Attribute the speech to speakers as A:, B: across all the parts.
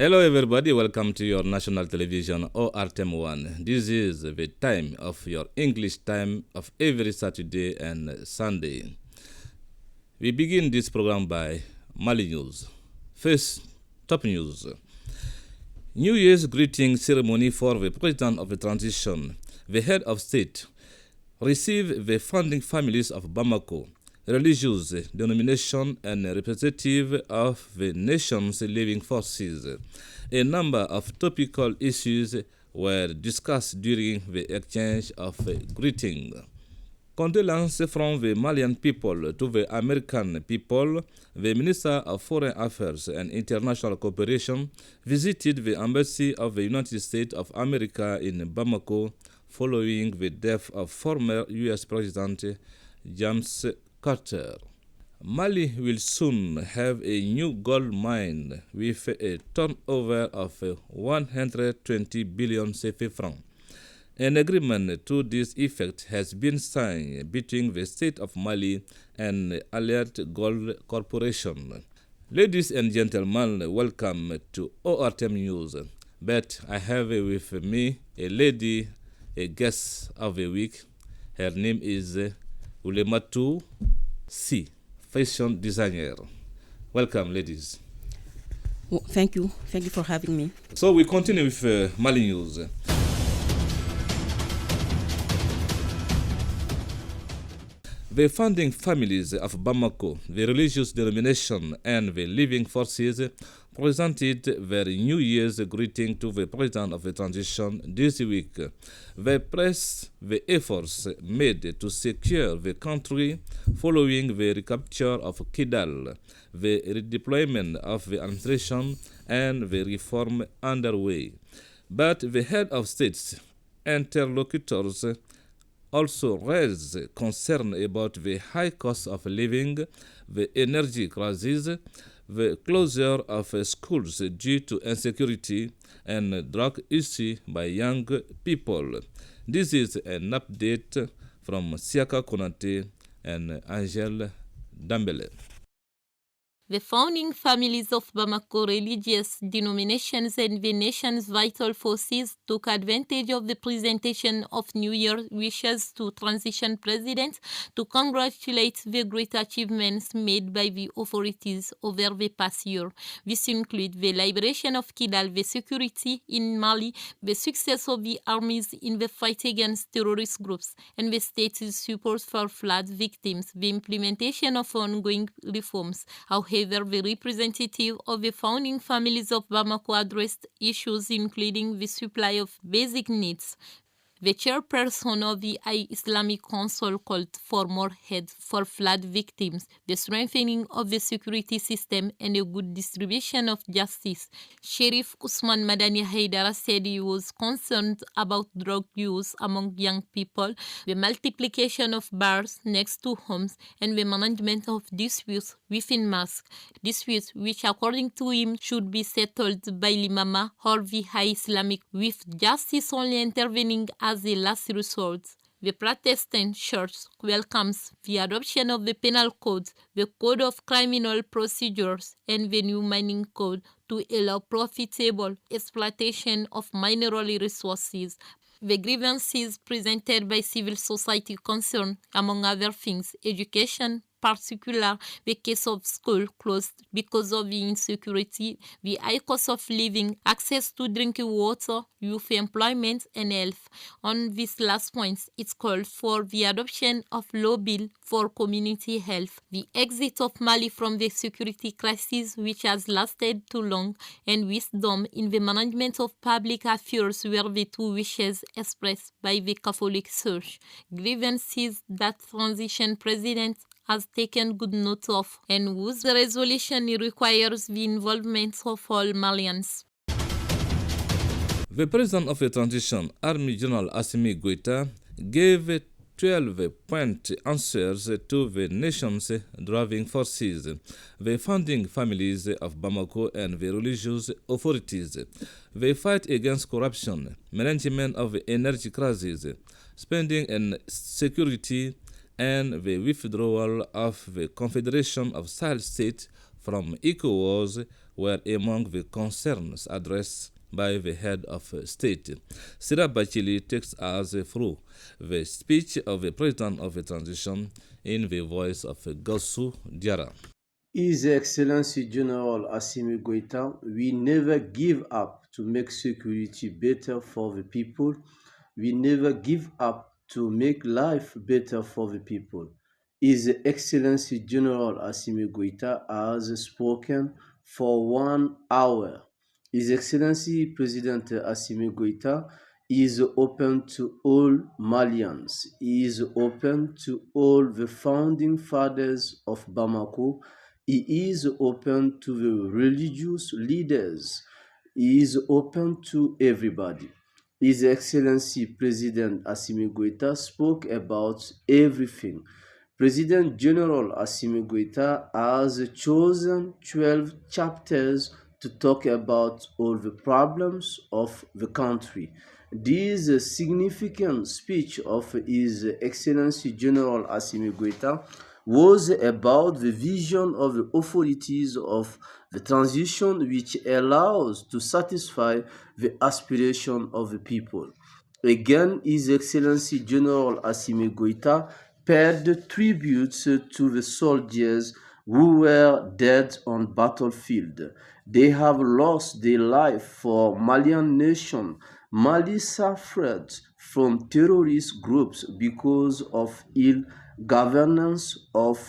A: Hello everybody, welcome to your national television ORTM 1. This is the time of your English time of every Saturday and Sunday. We begin this program by Mali news. First, top news. New Year's greeting ceremony for the President of the Transition, the head of state, received the founding families of Bamako, religious denomination and representative of the nation's living forces. A number of topical issues were discussed during the exchange of greetings. Condolences from the Malian people to the American people. The Minister of Foreign Affairs and International Cooperation visited the Embassy of the United States of America in Bamako following the death of former U.S. President James Carter. Mali will soon have a new gold mine with a turnover of 120 billion CFA francs. An agreement to this effect has been signed between the State of Mali and Allied Gold Corporation. Ladies and gentlemen, welcome to ORTM News. But I have with me a lady, a guest of the week. Her name is Ulematou C, fashion designer. Welcome, ladies.
B: Well, thank you for having me.
A: So we continue with Mali news. The founding families of Bamako, the religious denomination, and the living forces presented their New Year's greeting to the President of the Transition this week. They praised the efforts made to secure the country following the recapture of Kidal, the redeployment of the administration, and the reform underway. But the head of state's interlocutors also raised concern about the high cost of living, the energy crisis, the closure of schools due to insecurity, and drug use by young people. This is an update from Siaka Konate and Angel Dambele.
C: The founding families of Bamako religious denominations and the nation's vital forces took advantage of the presentation of New Year wishes to transition president to congratulate the great achievements made by the authorities over the past year. This includes the liberation of Kidal, the security in Mali, the success of the armies in the fight against terrorist groups, and the state's support for flood victims, the implementation of ongoing reforms. However, the representative of the founding families of Bamako addressed issues including the supply of basic needs. The chairperson of the Islamic Council called for more aid for flood victims, the strengthening of the security system, and a good distribution of justice. Sheriff Usman Madani Haidara said he was concerned about drug use among young people, the multiplication of bars next to homes, and the management of disputes within mosques. Disputes which, according to him, should be settled by Limama or the High Islamic, with justice only intervening as a last resort. The Protestant Church welcomes the adoption of the Penal Code, the Code of Criminal Procedures, and the new Mining Code to allow profitable exploitation of mineral resources. The grievances presented by civil society concern, among other things, education, particular the case of school closed because of the insecurity, the high cost of living, access to drinking water, youth employment, and health. On these last points, it's called for the adoption of law bill for community health, the exit of Mali from the security crisis which has lasted too long, and wisdom in the management of public affairs were the two wishes expressed by the Catholic Church. Grievances that transition president has taken good note of and whose resolution requires the involvement of all Malians.
A: The President of the Transition, Army General Assimi Goïta, gave 12-point answers to the nation's driving forces, the founding families of Bamako and the religious authorities, the fight against corruption, management of the energy crisis, spending and security, and the withdrawal of the Confederation of Sahel States from ECOWAS were among the concerns addressed by the head of state. Sira Bachili takes us through the speech of the President of the Transition in the voice of Gossou DIARRA.
D: His Excellency General Assimi Goïta, we never give up to make security better for the people. We never give up to make life better for the people. His Excellency General Assimi Goïta has spoken for 1 hour. His Excellency President Assimi Goïta is open to all Malians. He is open to all the founding fathers of Bamako. He is open to the religious leaders. He is open to everybody. His Excellency President Assimi Goïta spoke about everything. President General Assimi Goïta has chosen 12 chapters to talk about all the problems of the country. This significant speech of His Excellency General Assimi Goïta was about the vision of the authorities of the transition, which allows to satisfy the aspiration of the people. Again, His Excellency General Assimi Goïta paid tributes to the soldiers who were dead on battlefield. They have lost their life for Malian nation. Mali suffered from terrorist groups because of ill governance of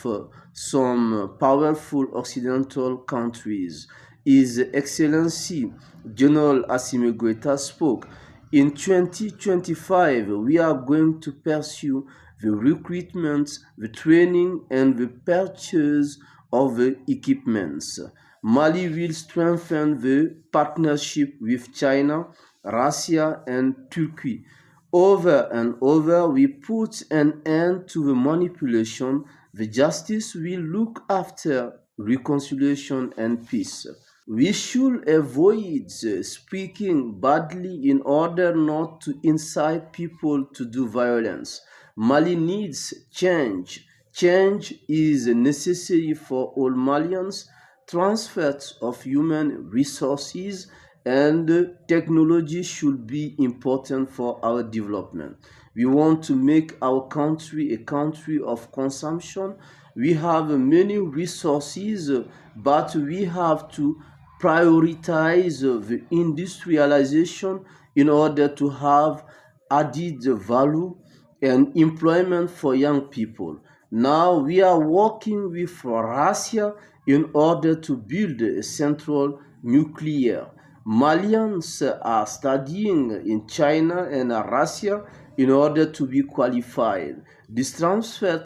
D: some powerful Occidental countries. His Excellency General Assimi Goïta spoke. In 2025, we are going to pursue the recruitment, the training, and the purchase of the equipments. Mali will strengthen the partnership with China, Russia, and Turkey. Over and over, we put an end to the manipulation. The justice will look after reconciliation and peace. We should avoid speaking badly in order not to incite people to do violence. Mali needs change. Change is necessary for all Malians. Transfer of human resources and technology should be important for our development. We want to make our country a country of consumption. We have many resources, but we have to prioritize the industrialization in order to have added value and employment for young people. Now we are working with Russia in order to build a central nuclear. Malians are studying in China and Russia in order to be qualified. This transfer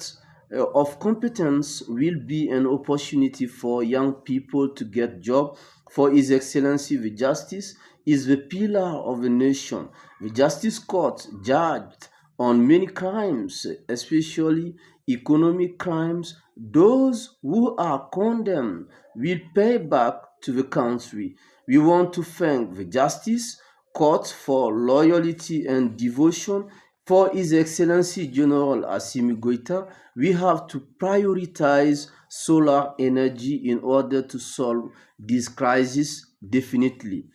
D: of competence will be an opportunity for young people to get jobs. For His Excellency, the justice is the pillar of the nation. The Justice Court judged on many crimes, especially economic crimes. Those who are condemned will pay back to the country. We want to thank the Justice Court for loyalty and devotion. For His Excellency General Assimi Goïta, we have to prioritize solar energy in order to solve this crisis definitely.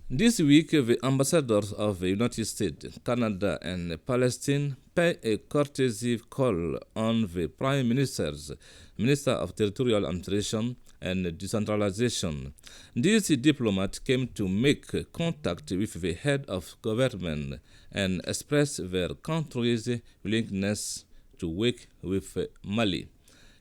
A: This week, the ambassadors of the United States, Canada, and Palestine pay a courtesy call on the Prime Minister's Minister of Territorial Administration and Decentralization. This diplomat came to make contact with the head of government and express their country's willingness to work with Mali.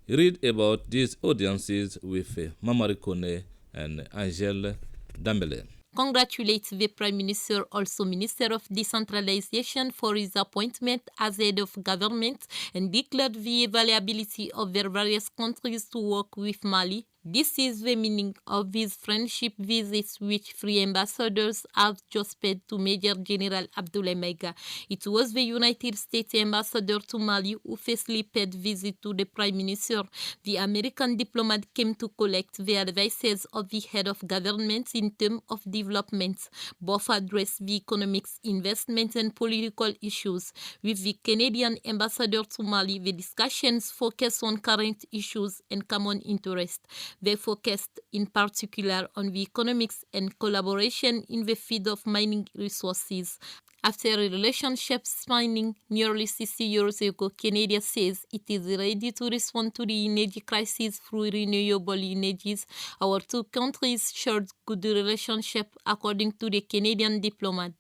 A: Read about these audiences with Mamari Kone and Angel Dambele.
C: Congratulate the Prime Minister, also Minister of Decentralization, for his appointment as head of government and declared the availability of their various countries to work with Mali This is the meaning of these friendship visits which three ambassadors have just paid to Major General Abdoulaye Maïga. It was the United States ambassador to Mali who firstly paid visit to the Prime Minister. The American diplomat came to collect the advices of the head of government in terms of development. Both addressed the economics, investment and political issues. With the Canadian ambassador to Mali, the discussions focused on current issues and common interests. They focused in particular on the economics and collaboration in the field of mining resources. After a relationship signing nearly 60 years ago, Canada says it is ready to respond to the energy crisis through renewable energies. Our two countries shared good relationship, according to the Canadian diplomat.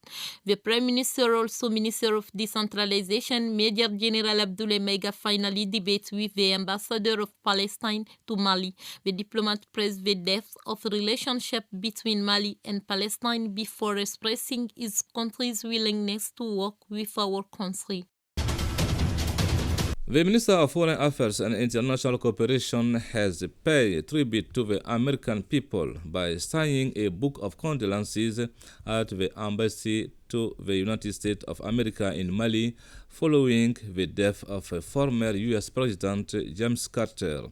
C: The Prime Minister, also Minister of Decentralization, Major General Abdoulaye Maïga, finally debated with the Ambassador of Palestine to Mali. The diplomat praised the depth of relationship between Mali and Palestine before expressing his country's willingness to work with our country.
A: The Minister of Foreign Affairs and International Cooperation has paid tribute to the American people by signing a book of condolences at the embassy to the United States of America in Mali following the death of former U.S. President James Carter.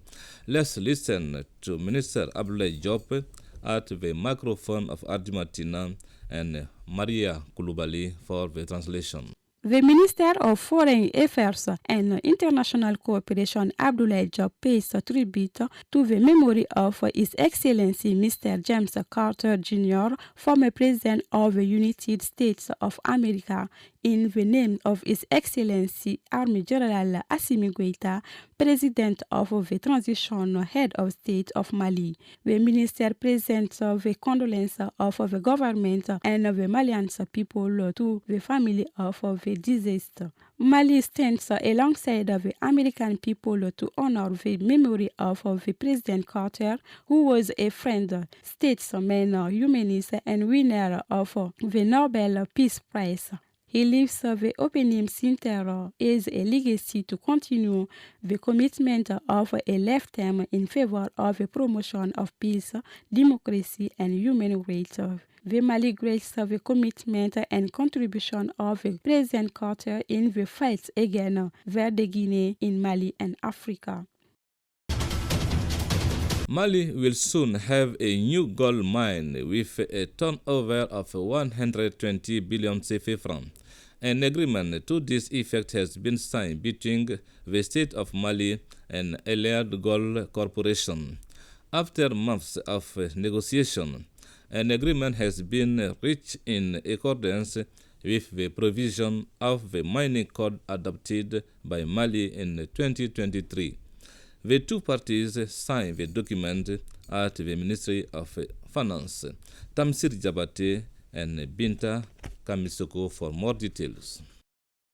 A: Let's listen to Minister Abdoulaye Diop at the microphone of Adi Martina and Maria Koulibaly for the translation.
E: The Minister of Foreign Affairs and International Cooperation, Abdoulaye Diop, pays tribute to the memory of His Excellency Mr. James Carter Jr., former President of the United States of America, in the name of His Excellency Army General Assimi Goïta, President of the Transition Head of State of Mali. The Minister presents the condolences of the government and the Malian people to the family of the deceased. Mali stands alongside the American people to honor the memory of the President Carter, who was a friend, statesman, humanist, and winner of the Nobel Peace Prize. He leaves the opening center as a legacy to continue the commitment of a lifetime in favor of the promotion of peace, democracy, and human rights. The Mali grades the commitment and contribution of President Carter in the fight against the Guinea in Mali and Africa.
A: Mali will soon have a new gold mine with a turnover of 120 billion CFA francs. An agreement to this effect has been signed between the State of Mali and Allied Gold Corporation. After months of negotiation, an agreement has been reached in accordance with the provision of the mining code adopted by Mali in 2023. The two parties signed the document at the Ministry of Finance. Tamsir Diabate and Binta Kamisoko for more details.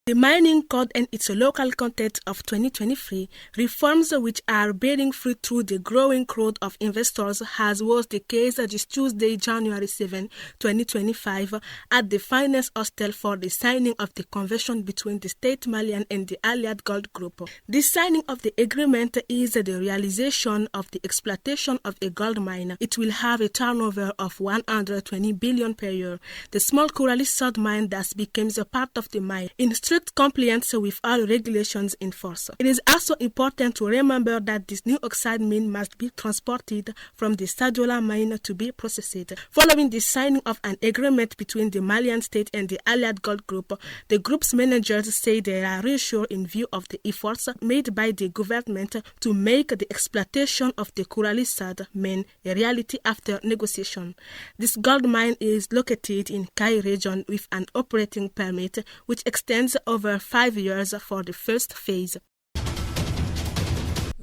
F: The Mining Code and its local content of 2023 reforms which are bearing fruit through the growing crowd of investors, as was the case this Tuesday, January 7, 2025, at the Finance Hostel for the signing of the convention between the State Malian and the Allied Gold Group. The signing of the agreement is the realization of the exploitation of a gold mine. It will have a turnover of 120 billion per year. The small Coralie sod mine thus becomes a part of the mine in strict compliance with all regulations in force. It is also important to remember that this new oxide mine must be transported from the Sadiola mine to be processed. Following the signing of an agreement between the Malian state and the Allied Gold Group, the group's managers say they are reassured in view of the efforts made by the government to make the exploitation of the Coralie Sod mine a reality after negotiation. This gold mine is located in Kai region with an operating permit which extends over 5 years for the first phase.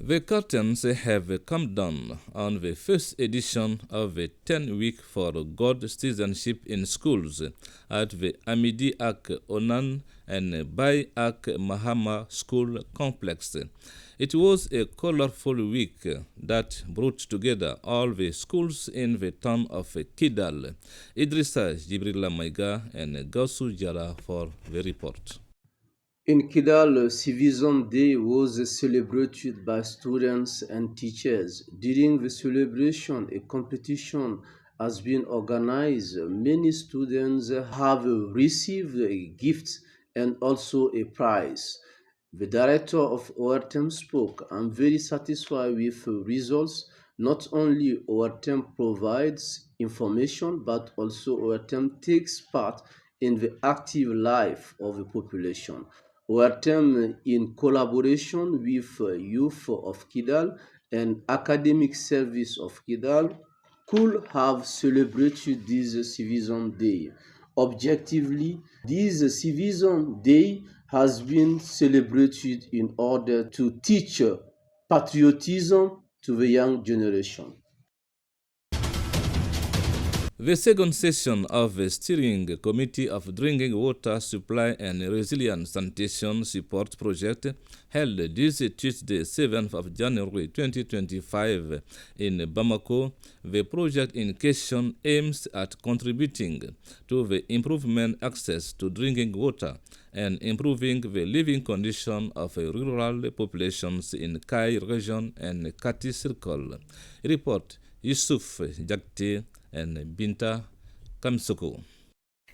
A: The curtains have come down on the first edition of the 10-week for God citizenship in schools at the Amidi Ak Onan and Bai Ak Mahama school complex. It was a colorful week that brought together all the schools in the town of Kidal. Idrissa Jibrila Maiga and Gausu Jara for the report.
D: In Kidal, Civism Day was celebrated by students and teachers. During the celebration, a competition has been organized. Many students have received gifts and also a prize. The director of ORTM spoke. I'm very satisfied with the results. Not only ORTM provides information, but also ORTM takes part in the active life of the population. ORTM, in collaboration with youth of Kidal and academic service of Kidal, could have celebrated this Civism Day. Objectively, this Civism Day has been celebrated in order to teach patriotism to the young generation.
A: The second session of the Steering Committee of Drinking Water Supply and Resilient Sanitation Support Project held this Tuesday, 7th of January 2025 in Bamako. The project in question aims at contributing to the improvement access to drinking water and improving the living condition of rural populations in Kai region and Kati Circle. Report Yusuf Jakte and Binta Kamsoko.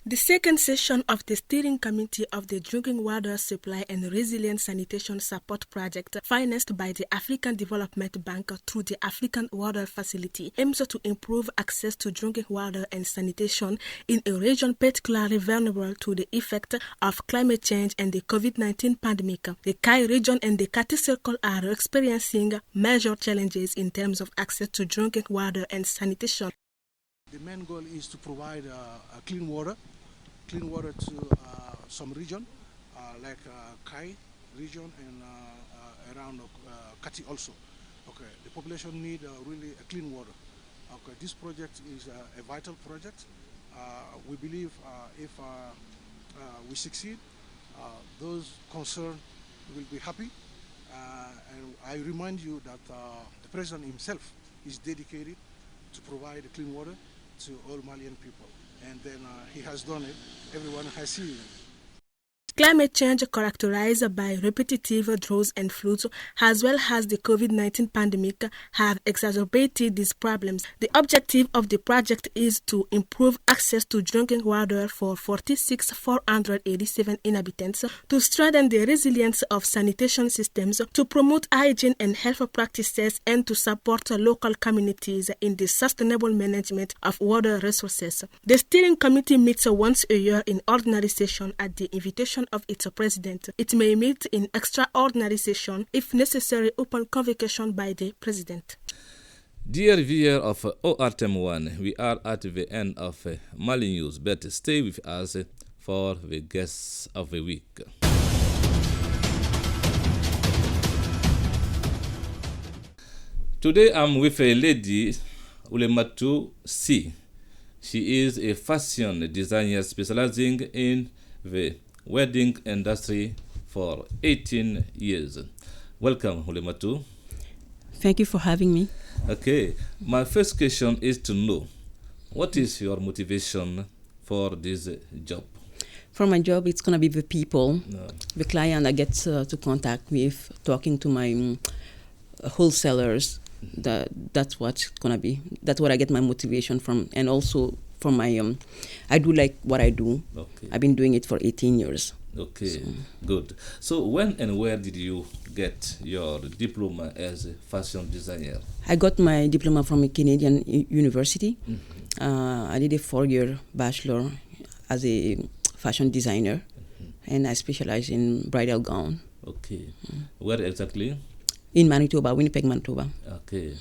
F: The second session of the Steering Committee of the Drinking Water Supply and Resilient Sanitation Support Project, financed by the African Development Bank through the African Water Facility, aims to improve access to drinking water and sanitation in a region particularly vulnerable to the effect of climate change and the COVID-19 pandemic. The Kai region and the Kati Circle are experiencing major challenges in terms of access to drinking water and sanitation.
G: The main goal is to provide clean water to some region like Kai region and around Kati also. Okay, the population need really a clean water. Okay, this project is a vital project. We believe if we succeed, those concerned will be happy. And I remind you that the president himself is dedicated to provide clean water to all Malian people, and then he has done it. Everyone has seen it.
F: Climate change, characterized by repetitive droughts and floods, as well as the COVID-19 pandemic, have exacerbated these problems. The objective of the project is to improve access to drinking water for 46,487 inhabitants, to strengthen the resilience of sanitation systems, to promote hygiene and health practices, and to support local communities in the sustainable management of water resources. The steering committee meets once a year in ordinary session at the invitation of its president. It may meet in extraordinary session if necessary upon convocation by the president.
A: Dear viewer of ORTM 1, we are at the end of Mali News, but stay with us for the guests of the week. Today I'm with a lady, Ulematu C. She is a fashion designer specializing in the wedding industry for 18 years. Welcome, Ulematu.
B: Thank you for having me.
A: Okay, my first question is to know, what is your motivation for this job?
B: For my job, it's going to be the people, the client I get to contact with, talking to my wholesalers. That's what's going to be. That's what I get my motivation from. And also from my, I do like what I do.
A: Okay.
B: I've been doing it for 18 years.
A: Okay, so. Good. So when and where did you get your diploma as a fashion designer?
B: I got my diploma from a Canadian university. Mm-hmm. I did a 4-year bachelor as a fashion designer, and I specialize in bridal gown.
A: Okay. Where exactly?
B: In Manitoba, Winnipeg, Manitoba.
A: Okay.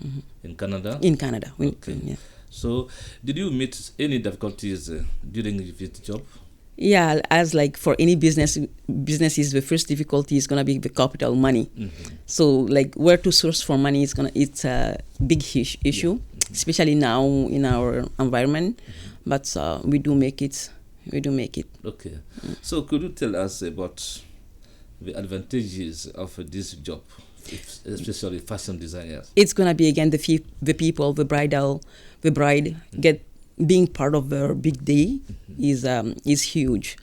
A: In Canada?
B: In Canada.
A: Okay.
B: Yeah.
A: So, did you meet any difficulties during this job?
B: Yeah, as like for any businesses, the first difficulty is gonna be the capital money. Mm-hmm. So, like where to source for money it's a big issue, especially now in our environment. Mm-hmm. But we do make it.
A: Okay. So, could you tell us about the advantages of this job, especially fashion designers?
B: It's gonna be again the people, the bride get being part of their big day is huge.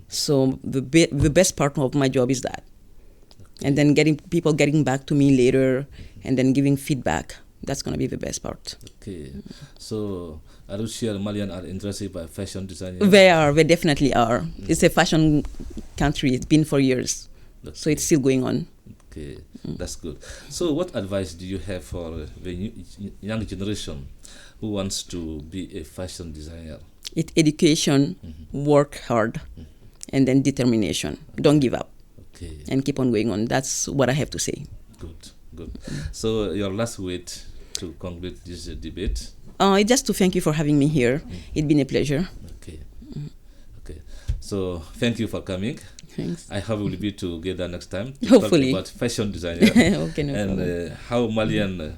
B: So the best part of my job is that. And then getting back to me later and then giving feedback. That's going to be the best part.
A: Okay. So are you sure Malians are interested by fashion design?
B: They definitely are. It's a fashion country. It's been for years.
A: Okay.
B: So it's still going on.
A: Okay, that's good. So what advice do you have for the young generation who wants to be a fashion designer?
B: It's education, work hard, and then determination. Don't give up.
A: Okay.
B: And keep on going on. That's what I have to say.
A: Good. So your last word to conclude this debate?
B: It's just to thank you for having me here. It's been a pleasure.
A: Okay. So thank you for coming.
B: Thanks.
A: I hope we'll be together next time to
B: Hopefully.
A: talk about fashion design.
B: Okay, no
A: and
B: problem.
A: how Malians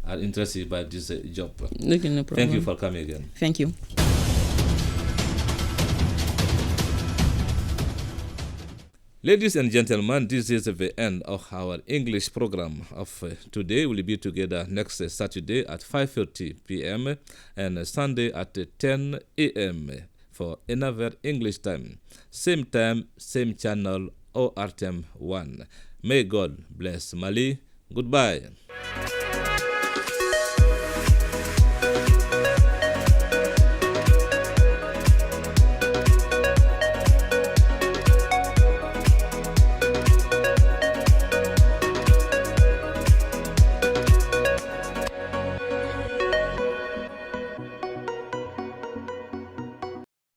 A: are interested by this job.
B: Okay, no problem.
A: Thank you for coming again.
B: Thank you.
A: Ladies and gentlemen, this is the end of our English program of today. We'll be together next Saturday at 5:30 p.m. and Sunday at 10 a.m. for another English time. Same time, same channel, ORTM 1. May God bless Mali. Goodbye.